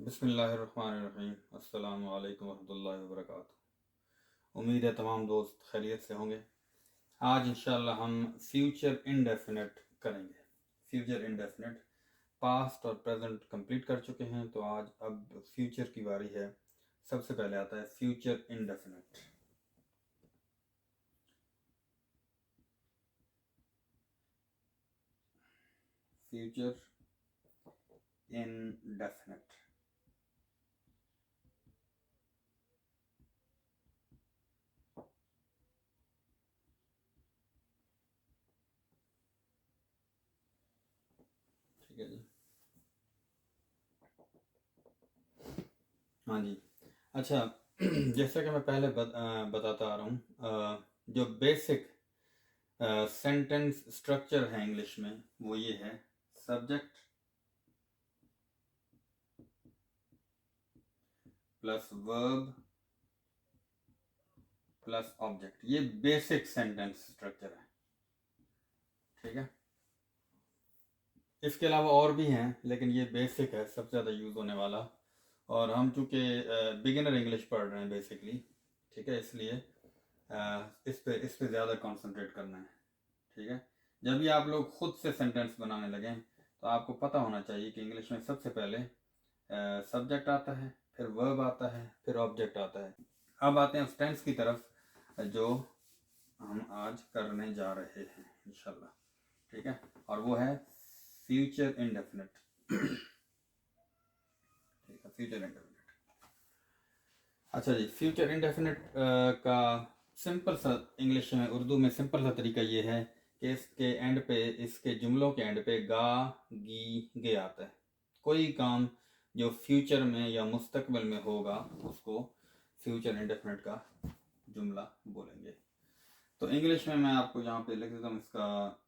बिस्मिल्लाहिर्रहमानिर्रहीम। अस्सलामु अलैकुम वरहमतुल्लाहि वबरकातुहू। उम्मीद है तमाम दोस्त खैरियत से होंगे। आज इंशाल्लाह हम फ्यूचर इंडेफिनिट करेंगे। फ्यूचर इंडेफिनिट पास्ट और प्रेजेंट कंप्लीट कर चुके हैं, तो आज अब फ्यूचर की बारी है। सबसे पहले आता है फ्यूचर इंडेफिनिट। फ्यूचर इंडेफिनिट ठीक है जी। हाँ जी। अच्छा जैसा कि मैं पहले बताता आ रहा हूँ, जो बेसिक सेंटेंस स्ट्रक्चर है इंग्लिश में वो ये है: subject plus verb plus object. ये बेसिक सेंटेंस स्ट्रक्चर है, ठीक है। इसके अलावा और भी हैं, लेकिन ये बेसिक है, सबसे ज़्यादा यूज़ होने वाला। और हम चूँकि बिगिनर इंग्लिश पढ़ रहे हैं बेसिकली, ठीक है, इसलिए इस पे ज़्यादा कंसंट्रेट करना है, ठीक है। जब भी आप लोग खुद से सेंटेंस बनाने लगें तो आपको पता होना चाहिए कि इंग्लिश में सबसे पहले सब्जेक्ट आता है, फिर वर्ब आता है, फिर ऑब्जेक्ट आता है। अब आते हैं टेंस की तरफ, जो हम आज करने जा रहे हैं इंशाल्लाह, ठीक है। और वो है फ्यूचर इंडेफिनिट। ठीक है, फ्यूचर इंडेफिनिट। अच्छा जी, फ्यूचर इंडेफिनिट का सिंपल सा इंग्लिश में, उर्दू में सिंपल सा तरीका ये है कि इसके एंड पे, इसके जुमलों के एंड पे गा गी गे आता है। कोई काम जो फ्यूचर में या मुस्तकबिल में होगा उसको फ्यूचर इंडेफिनिट का जुमला बोलेंगे। तो इंग्लिश में मैं आपको यहाँ पे लिख देता हूँ। इसका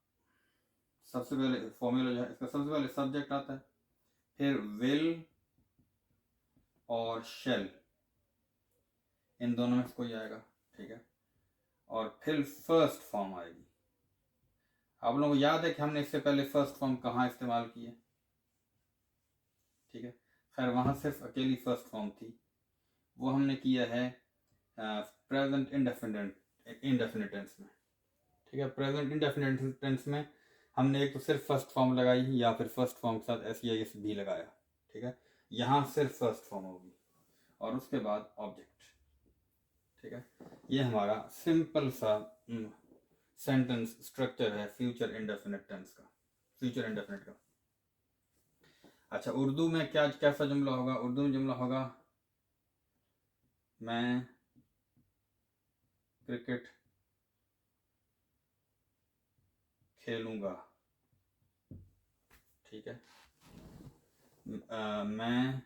सबसे पहले फॉर्मूला जो है, इसका सबसे पहले सब्जेक्ट आता है, फिर विल और शेल, इन दोनों में से कोई आएगा, ठीक है। और फिर फर्स्ट फॉर्म आएगी। आप लोगों को याद है कि हमने इससे पहले फर्स्ट फॉर्म कहाँ इस्तेमाल की है, ठीक है। खैर वहाँ सिर्फ अकेली फर्स्ट फॉर्म थी, वो हमने किया है प्रेजेंट इंडेफिनिट टेंस में, ठीक है। प्रेजेंट इंडेफिनिट टेंस में हमने एक तो सिर्फ फर्स्ट फॉर्म लगाई या फिर फर्स्ट फॉर्म के साथ एस या एस भी लगाया, ठीक है। यहाँ सिर्फ फर्स्ट फॉर्म होगी और उसके बाद ऑब्जेक्ट, ठीक है। ये हमारा सिंपल सा सेंटेंस स्ट्रक्चर है फ्यूचर इंडेफिनिट टेंस का, फ्यूचर इंडेफिनिट का। अच्छा, उर्दू में क्या कैसा जुमला होगा? उर्दू में जुमला होगा: मैं क्रिकेट खेलूंगा, ठीक है। मैं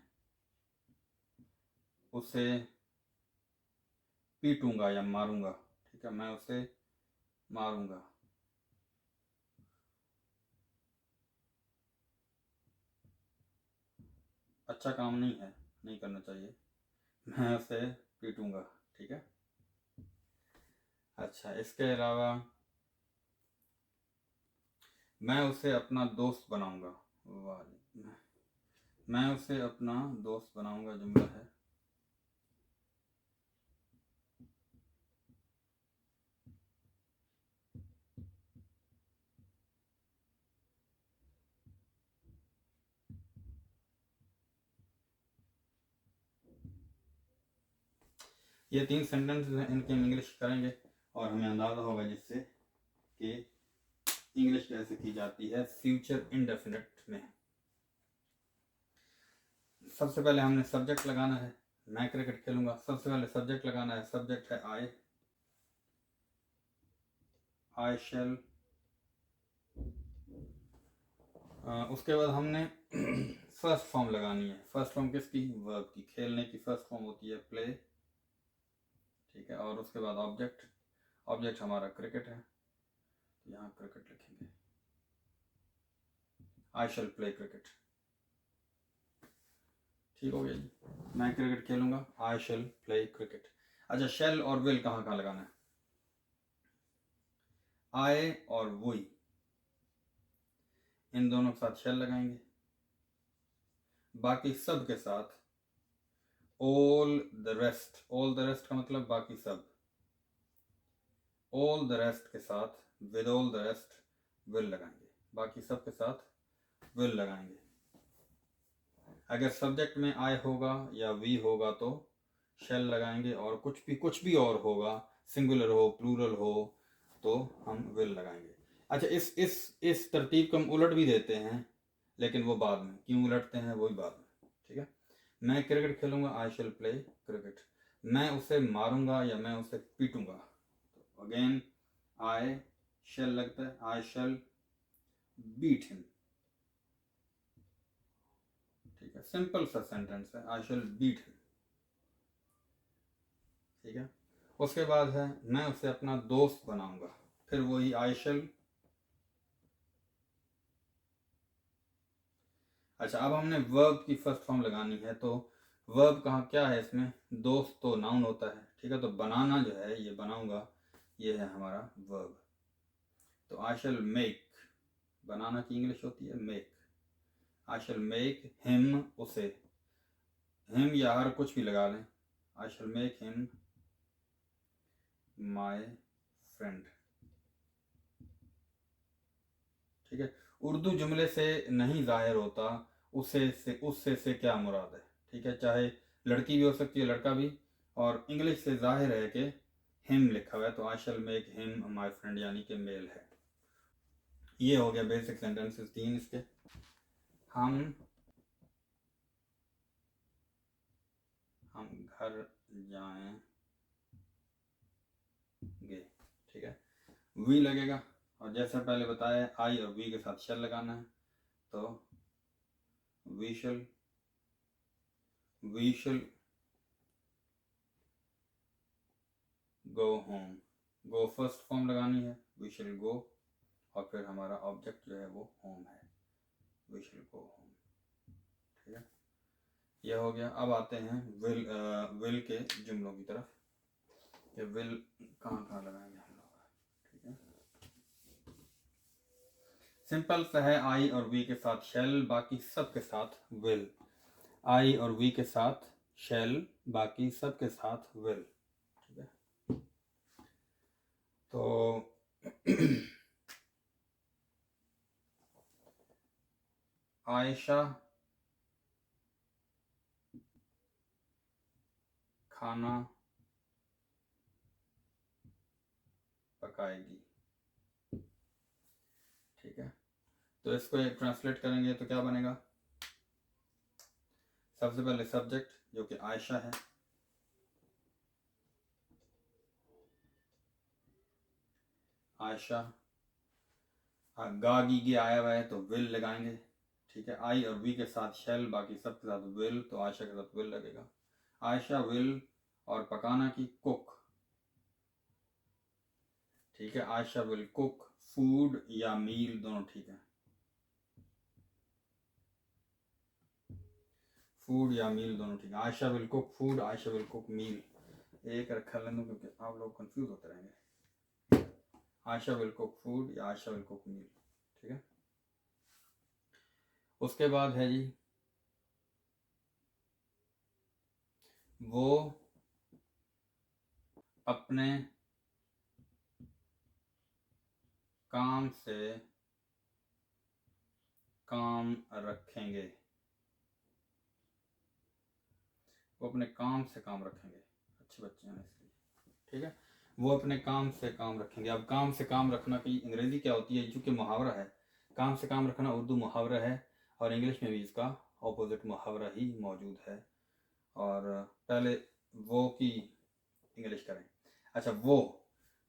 उसे पीटूंगा या मारूंगा, ठीक है, मैं उसे मारूंगा। अच्छा काम नहीं है, नहीं करना चाहिए। मैं उसे पीटूंगा, ठीक है। अच्छा, इसके अलावा मैं उसे अपना दोस्त बनाऊंगा। वाह जी, मैं उसे अपना दोस्त बनाऊंगा जुमला है। ये 3 सेंटेंस इनके हम इंग्लिश करेंगे और हमें अंदाज़ा होगा जिससे कि इंग्लिश कैसे की जाती है फ्यूचर इंडेफिनिट में। सबसे पहले हमने सब्जेक्ट लगाना है, मैं क्रिकेट खेलूंगा। सबसे पहले सब्जेक्ट लगाना है, सब्जेक्ट है आई शेल। उसके बाद हमने फर्स्ट फॉर्म लगानी है। फर्स्ट फॉर्म किसकी? वर्ब की। खेलने की फर्स्ट फॉर्म होती है प्ले, ठीक है। और उसके बाद ऑब्जेक्ट, ऑब्जेक्ट हमारा क्रिकेट है, तो यहाँ क्रिकेट लिखेंगे, आई शेल प्ले क्रिकेट, ठीक हो गया जी। मैं क्रिकेट खेलूंगा, आई शेल प्ले क्रिकेट। अच्छा, शेल और विल कहाँ कहाँ लगाना है? आई और वुई, इन दोनों के साथ शेल लगाएंगे, बाकी सब के साथ all the rest, all the rest का मतलब बाकी सब, ऑल द रेस्ट के साथ with all the rest will लगाएंगे, बाकी सब के साथ विल लगाएंगे। अगर सब्जेक्ट में आई होगा या वी होगा तो शेल लगाएंगे, और कुछ भी और होगा, सिंगुलर हो प्लूरल हो तो हम विल लगाएंगे। अच्छा, इस तरतीब को हम उलट भी देते हैं, लेकिन वो बाद में, क्यों उलटते हैं वही बाद में, ठीक है। मैं क्रिकेट खेलूंगा, आई शेल प्ले क्रिकेट। मैं उसे मारूंगा या मैं उसे पीटूंगा, तो अगेन आई शेल लगता है, आई शेल बीट हिम, ठीक है, सिंपल सा सेंटेंस है, आई शेल बीट हिम, ठीक है। उसके बाद है मैं उसे अपना दोस्त बनाऊंगा, फिर वही आई शेल। अच्छा, अब हमने वर्ब की फर्स्ट फॉर्म लगानी है, तो वर्ब कहाँ क्या है इसमें, दोस्त तो नाउन होता है, ठीक है, तो बनाना जो है, ये बनाऊंगा, ये है हमारा वर्ब। तो आई शेल मेक, बनाना की इंग्लिश होती है make, I shall make him, उसे, हिम या हर कुछ भी लगा लें, I shall make him my friend, ठीक है। उर्दू जुमले से नहीं जाहिर होता उससे क्या मुराद है, ठीक है, चाहे लड़की भी हो सकती है लड़का भी, और इंग्लिश से जाहिर है कि हिम लिखा हुआ है, तो I shall make him my friend, यानी कि मेल है। ये हो गया बेसिक सेंटेंसेस 3 इसके। हम घर जाएंगे, ठीक है, वी लगेगा, और जैसा पहले बताया आई और वी के साथ शेल लगाना है, तो we shall go home, go first form लगानी है, वी शल गो, और फिर हमारा ऑब्जेक्ट जो है वो होम है, वी शल गो होम, ठीक है। यह हो गया। अब आते हैं विल के जुमलों की तरफ, कि विल कहाँ कहाँ लगाएंगे हम लोग, ठीक है। सिंपल सा है, आई और वी के साथ शेल, बाकी सब के साथ विल, आई और वी के साथ शेल, बाकी सब के साथ विल, ठीक है। तो आयशा खाना पकाएगी, ठीक है। तो इसको एक ट्रांसलेट करेंगे तो क्या बनेगा, सबसे पहले सब्जेक्ट जो कि आयशा है, आयशा, गा गी गे आया हुआ है तो विल लगाएंगे, ठीक है। आई और वी के साथ शेल, बाकी सब के साथ विल, तो आयशा के साथ विल लगेगा, आयशा विल, और पकाना की कुक, ठीक है, आयशा विल कुक फूड या मील, दोनों ठीक है, फूड या मील दोनों ठीक है, Ayesha will cook food, Ayesha will cook meal, एक रखा लेना क्योंकि आप लोग कंफ्यूज होते रहेंगे, आयशा विल कुक फूड या आयशा विल कुक मील, ठीक है। उसके बाद है जी, वो अपने काम से काम रखेंगे, वो अपने काम से काम रखेंगे, अच्छे बच्चे हैं इसलिए, ठीक है, वो अपने काम से काम रखेंगे। अब काम से काम रखना की अंग्रेजी क्या होती है, चूँकि मुहावरा है, काम से काम रखना उर्दू मुहावरा है, और इंग्लिश में भी इसका ऑपोजिट मुहावरा ही मौजूद है। और पहले वो की इंग्लिश करें। अच्छा, वो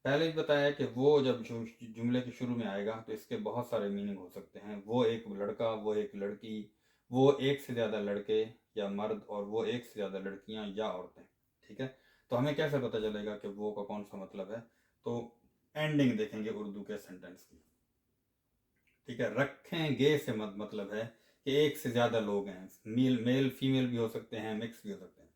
पहले भी बताया कि वो जब जुमले के शुरू में आएगा तो इसके बहुत सारे मीनिंग हो सकते हैं, वो एक लड़का, वो एक लड़की, वो एक से ज़्यादा लड़के या मर्द, और वो एक से ज़्यादा लड़कियां या औरतें, ठीक है। तो हमें कैसे पता चलेगा कि वो का कौन सा मतलब है, तो एंडिंग देखेंगे उर्दू के सेंटेंस की, ठीक है। रखेंगे से मतलब है कि एक से ज़्यादा लोग हैं, मेल फीमेल भी हो सकते हैं, मिक्स भी हो सकते हैं,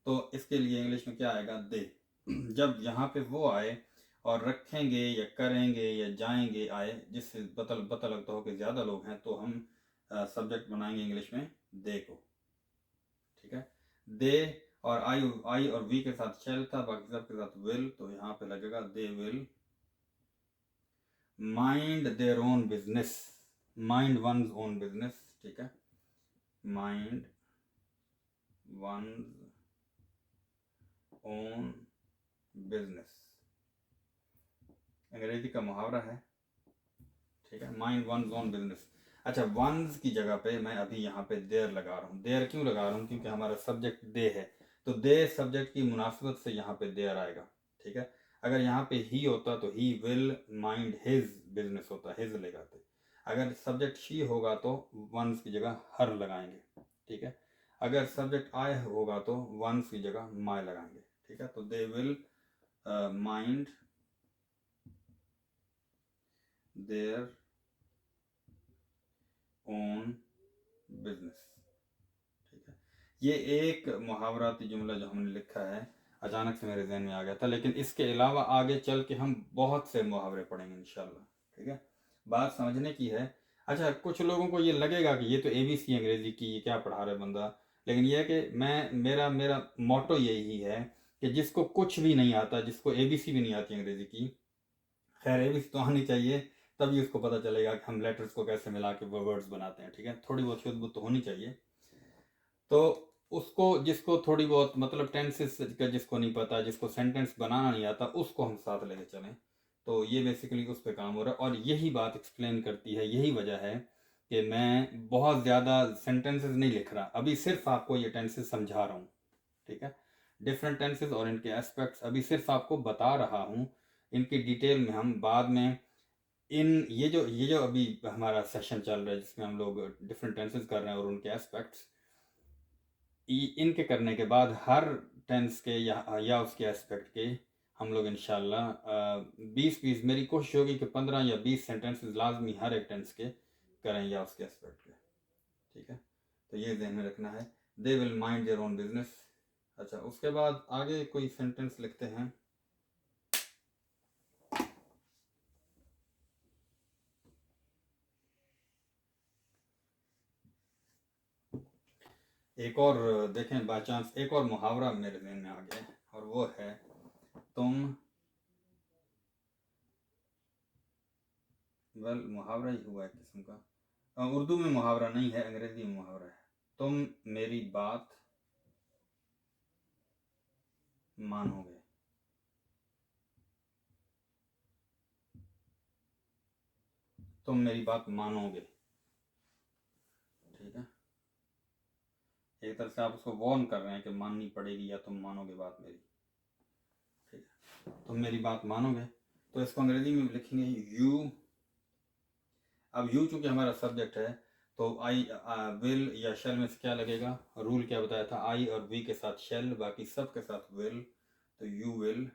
तो इसके लिए इंग्लिश में क्या आएगा, दे। जब यहाँ पे वो आए और रखेंगे या करेंगे या जाएंगे आए, जिससे पता लगता हो कि ज़्यादा लोग हैं, तो हम सब्जेक्ट बनाएंगे इंग्लिश में दे को, ठीक है। दे और आई और वी के साथ शेल था, बाकी सब के साथ विल, तो यहाँ पे लगेगा they will mind their own business, mind one's own business, ठीक है, माइंड वंस ओन बिजनेस, अंग्रेजी का मुहावरा है, ठीक है, माइंड वंस ओन बिजनेस। अच्छा, वंस की जगह पे मैं अभी यहाँ पे देयर लगा रहा हूँ। देयर क्यों लगा रहा हूँ? क्योंकि हमारा सब्जेक्ट दे है, तो दे सब्जेक्ट की मुनासिबत से यहाँ पे देयर आएगा, ठीक है। अगर यहाँ पे ही होता तो he will mind his business होता, हिज लगाते। अगर सब्जेक्ट शी होगा तो वंस की जगह हर लगाएंगे, ठीक है। अगर सब्जेक्ट आई होगा तो वंस की जगह माई लगाएंगे, ठीक है। तो they will mind their own business, ठीक है। ये एक मुहावराती जुमला जो हमने लिखा है अचानक से मेरे जहन में आ गया था, लेकिन इसके अलावा आगे चल के हम बहुत से मुहावरे पढ़ेंगे इंशाल्लाह, ठीक है। बात समझने की है। अच्छा, कुछ लोगों को ये लगेगा कि ये तो एबीसी अंग्रेजी की, ये क्या पढ़ा रहा है बंदा, लेकिन यह है कि मैं मेरा मेरा मोटो यही है कि जिसको कुछ भी नहीं आता, जिसको एबीसी भी नहीं आती अंग्रेजी की, खैर एबीसी तो आनी चाहिए, तभी उसको पता चलेगा कि हम लेटर्स को कैसे मिला के वर्ड्स बनाते हैं, ठीक है। थोड़ी बहुत शुद्ध बुद्ध तो होनी चाहिए। तो उसको, जिसको थोड़ी बहुत मतलब टेंसेस का जिसको नहीं पता, जिसको सेंटेंस बनाना नहीं आता, उसको हम साथ लेके चलें। तो ये बेसिकली उस पर काम हो रहा है, और यही बात एक्सप्लेन करती है, यही वजह है कि मैं बहुत ज़्यादा सेंटेंसेस नहीं लिख रहा अभी, सिर्फ आपको ये टेंसेस समझा रहा हूँ, ठीक है। डिफरेंट टेंसेस और इनके एस्पेक्ट्स अभी सिर्फ आपको बता रहा हूँ, इनकी डिटेल में हम बाद में इन ये जो अभी हमारा सेशन चल रहा है जिसमें हम लोग डिफरेंट टेंसेस कर रहे हैं और उनके एस्पेक्ट्स, इनके करने के बाद हर टेंस के या उसके एस्पेक्ट के हम लोग इंशाल्लाह 20 मेरी कोशिश होगी कि 15 या 20 सेंटेंसेस लाजमी हर एक टेंस के करें या उसके एस्पेक्ट के, ठीक है। तो ये ध्यान में रखना है, they will mind their own business. अच्छा, उसके बाद आगे कोई सेंटेंस लिखते हैं। एक और देखें, बाय चांस एक और मुहावरा मेरे ध्यान में आ गया, और वो है तुम, वेल मुहावरा ही हुआ एक किस्म का, उर्दू में मुहावरा नहीं है, अंग्रेजी में मुहावरा है। तुम मेरी बात मानोगे, तुम मेरी बात मानोगे, ठीक है। एक तरह से आप उसको वॉर्न कर रहे हैं कि माननी पड़ेगी या तुम मानोगे बात मेरी, ठीक है। तुम मेरी बात मानोगे, तो इसको अंग्रेजी में लिखेंगे यू। अब यू चूंकि हमारा सब्जेक्ट है, तो आई विल या शेल में से क्या लगेगा, रूल क्या बताया था, आई और वी के साथ शेल, बाकी सब के साथ विल, तो you will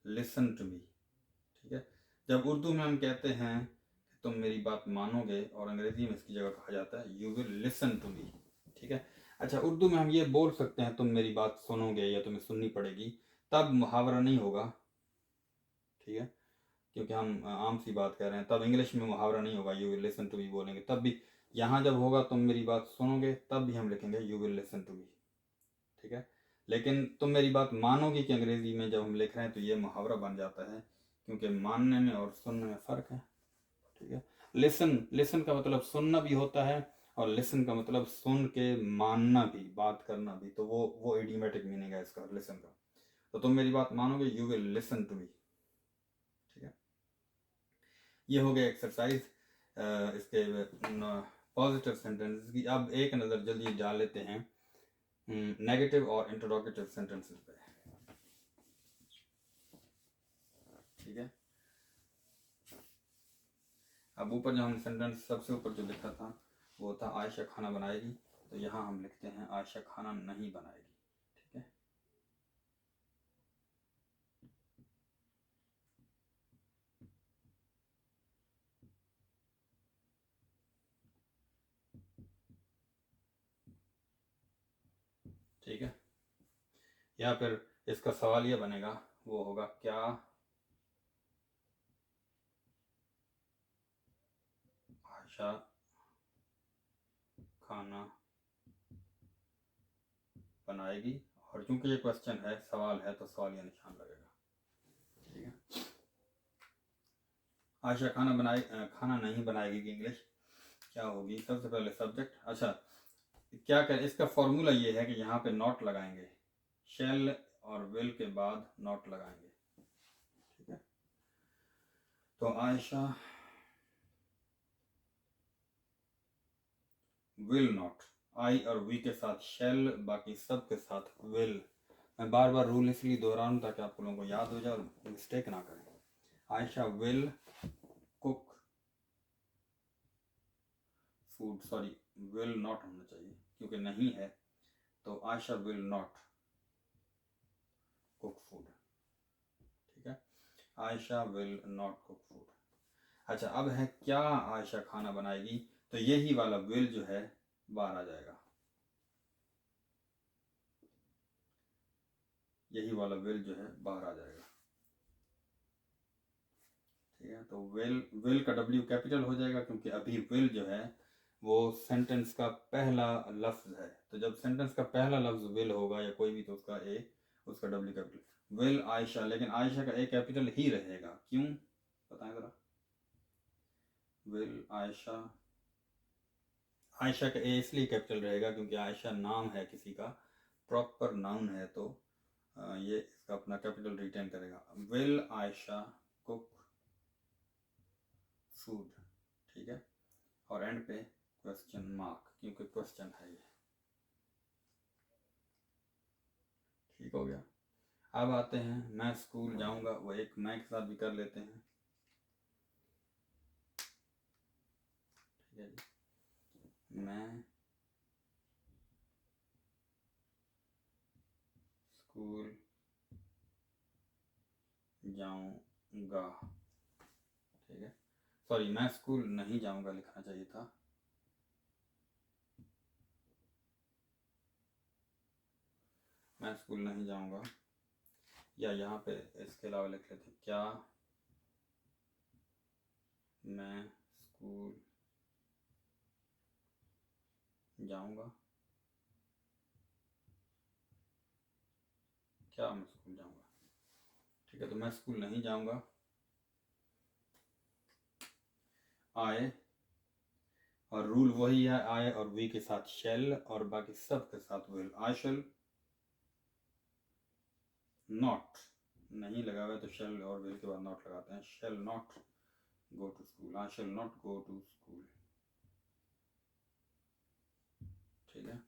listen to me, ठीक है। जब उर्दू में हम कहते हैं कि तुम मेरी बात मानोगे, और अंग्रेजी में इसकी जगह कहा जाता है you will listen to me, ठीक है। अच्छा, उर्दू में हम ये बोल सकते हैं तुम मेरी बात सुनोगे या तुम्हें सुननी पड़ेगी, तब मुहावरा नहीं होगा, ठीक है, क्योंकि हम आम सी बात कर रहे हैं, तब इंग्लिश में मुहावरा नहीं होगा, you will listen to me बोलेंगे तब भी। यहाँ जब होगा तुम मेरी बात सुनोगे, तब भी हम लिखेंगे you will listen to me, ठीक है। लेकिन तुम मेरी बात मानोगी कि अंग्रेजी में जब हम लिख रहे हैं तो ये मुहावरा बन जाता है, क्योंकि मानने में और सुनने में फ़र्क है, ठीक है। लिसन, लिसन का मतलब सुनना भी होता है, और लिसन का मतलब सुन के मानना भी, बात करना भी, तो वो इडियोमेटिक मीनिंग है इसका लिसन का। तो तुम मेरी बात मानोगे, you will listen to me, ठीक है। ये हो गया एक्सरसाइज इसके पॉजिटिव सेंटेंसेस की। अब एक नज़र जल्दी डाल लेते हैं नेगेटिव और इंट्रोगेटिव सेंटेंसेस पे, ठीक है। अब ऊपर जो हम सेंटेंस सबसे ऊपर जो लिखा था वो था आयशा खाना बनाएगी, तो यहाँ हम लिखते हैं आयशा खाना नहीं बनाएगी, ठीक है। ठीक है, या फिर इसका सवाल ये बनेगा, वो होगा क्या आयशा खाना बनाएगी, और चूंकि ये क्वेश्चन है, सवाल है, तो सवाल या निशान लगेगा। ठीक है। आयशा खाना नहीं बनाएगी की इंग्लिश क्या होगी? सबसे पहले सब्जेक्ट। अच्छा, क्या करें, इसका फॉर्मूला ये है कि यहाँ पे नॉट लगाएंगे, शेल और विल के बाद नॉट लगाएंगे। ठीक है। तो आयशा विल नॉट, आई और वी के साथ शेल, बाकी सब के साथ विल। मैं बार बार रूल इसलिए दोहरा रहा हूँ ताकि आप लोगों को याद हो जाए और मिस्टेक ना करें। Ayesha will cook food, sorry will not होना चाहिए क्योंकि नहीं है, तो Ayesha will not cook food. ठीक है, Ayesha will not cook food. अच्छा, अब है क्या आयशा खाना बनाएगी, तो यही वाला विल जो है बाहर आ जाएगा, यही वाला विल जो है बाहर आ जाएगा। ठीक है, तो विल का डब्ल्यू कैपिटल हो जाएगा क्योंकि अभी विल जो है वो सेंटेंस का पहला लफ्ज है, तो जब सेंटेंस का पहला लफ्ज विल होगा या कोई भी, तो उसका ए, उसका डब्ल्यू कैपिटल। विल आयशा, लेकिन आयशा का ए कैपिटल ही रहेगा, क्यों बताएं जरा। विल आयशा, आयशा का ए इसलिए कैपिटल रहेगा क्योंकि आयशा नाम है किसी का, प्रॉपर नाउन है, तो ये इसका अपना कैपिटल रिटेन करेगा। Will Ayesha cook food. ठीक है, और एंड पे क्वेश्चन मार्क क्योंकि क्वेश्चन है ये। ठीक हो गया। अब आते हैं मैं स्कूल जाऊंगा, वो एक मैं के साथ भी कर लेते हैं। ठीक है जी, मैं स्कूल जाऊंगा। ठीक है, सॉरी मैं स्कूल नहीं जाऊंगा लिखना चाहिए था। मैं स्कूल नहीं जाऊंगा, या यहाँ पे इसके अलावा लिख लेते हैं, क्या मैं स्कूल जाऊंगा, क्या मैं स्कूल जाऊंगा। ठीक है, तो मैं स्कूल नहीं जाऊंगा, आए, और रूल वही है, आए और वी के साथ शेल और बाकी सब के साथ विल। आई शेल नॉट, नहीं लगा हुआ है तो शेल और विल के बाद नॉट लगाते हैं। Shall not go to school, I shall not go to school. ठीक है,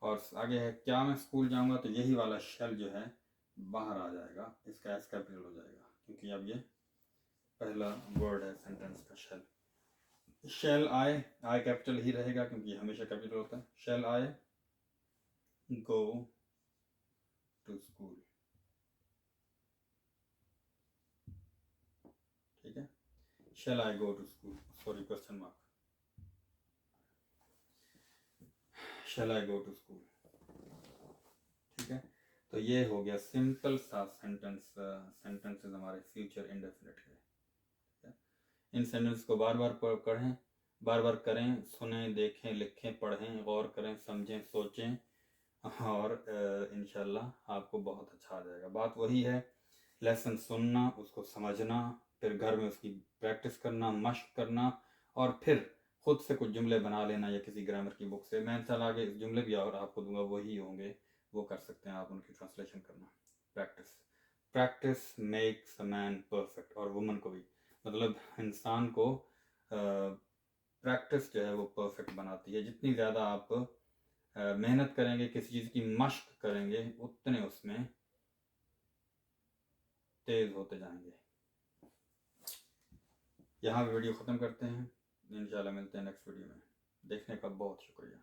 और आगे है क्या मैं स्कूल जाऊंगा, तो यही वाला शेल जो है बाहर आ जाएगा, इसका एस कैपिटल हो जाएगा क्योंकि अब ये पहला वर्ड है सेंटेंस का। शेल, शेल आए, आई कैपिटल ही रहेगा क्योंकि ये हमेशा कैपिटल होता है। शेल आए गो टू स्कूल। ठीक है, shall I go to school, sorry question mark, shall I go to school. ठीक है, तो ये हो गया सिंपल सा सेंटेंसेस हमारे फ्यूचर इंडेफिनिट के। ठीक है, इन सेंटेंस को बार बार पढ़ें, बार बार करें, सुने, देखें, लिखें, पढ़ें, गौर करें, समझें, सोचें, और इंशाल्लाह आपको बहुत अच्छा आ जाएगा। बात वही है, लेसन सुनना, उसको समझना, फिर घर में उसकी प्रैक्टिस करना, मश्क करना, और फिर खुद से कुछ जुमले बना लेना या किसी ग्रामर की बुक से। मैं इंशाल्लाह आगे जुमले भी और आपको दूंगा, वही होंगे, वो कर सकते हैं आप, उनकी ट्रांसलेशन करना। Practice, practice makes a man perfect, और वुमन को भी, मतलब इंसान को प्रैक्टिस जो है वो परफेक्ट बनाती है। जितनी ज़्यादा आप मेहनत करेंगे, किसी चीज़ की मश्क करेंगे, उतने उसमें तेज होते जाएंगे। यहाँ वीडियो ख़त्म करते हैं, इंशाल्लाह मिलते हैं नेक्स्ट वीडियो में। देखने का बहुत शुक्रिया।